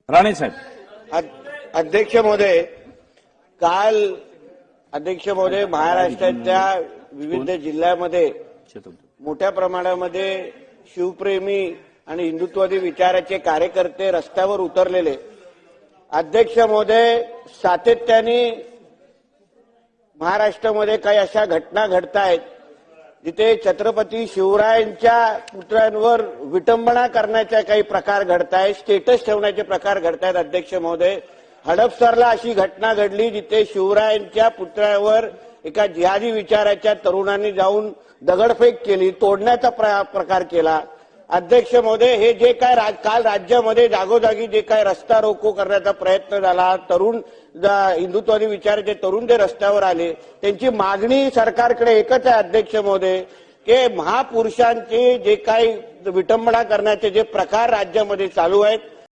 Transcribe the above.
राणे साहेब. अध्यक्ष महोदय, काल अध्यक्ष महोदय महाराष्ट्राच्या विविध जिल्ह्यामध्ये मोठ्या प्रमाणामध्ये शिवप्रेमी आणि हिंदुत्ववादी विचाराचे कार्यकर्ते रस्त्यावर उतरलेले. अध्यक्ष महोदय, सातत्याने महाराष्ट्रामध्ये काही अशा घटना घडतायत जिथे छत्रपती शिवरायांच्या पुतळ्यांवर विटंबना करण्याचे काही प्रकार घडतायत, स्टेटस ठेवण्याचे प्रकार घडतायत. अध्यक्ष महोदय, हडपसरला अशी घटना घडली जिथे शिवरायांच्या पुतळ्यावर एका जिहादी विचाराच्या तरुणांनी जाऊन दगडफेक केली, तोडण्याचा प्रकार केला. अध्यक्ष महोदय, हे जे काय काल राज्यामध्ये जागोजागी जे काय रस्ता रोको करण्याचा प्रयत्न झाला, तरुण हिंदुत्ववादी विचाराचे तरुण जे रस्त्यावर आले, त्यांची मागणी सरकारकडे एकच आहे. अध्यक्ष महोदय, की महापुरुषांचे जे काही विटंबना करण्याचे जे प्रकार राज्यामध्ये चालू आहेत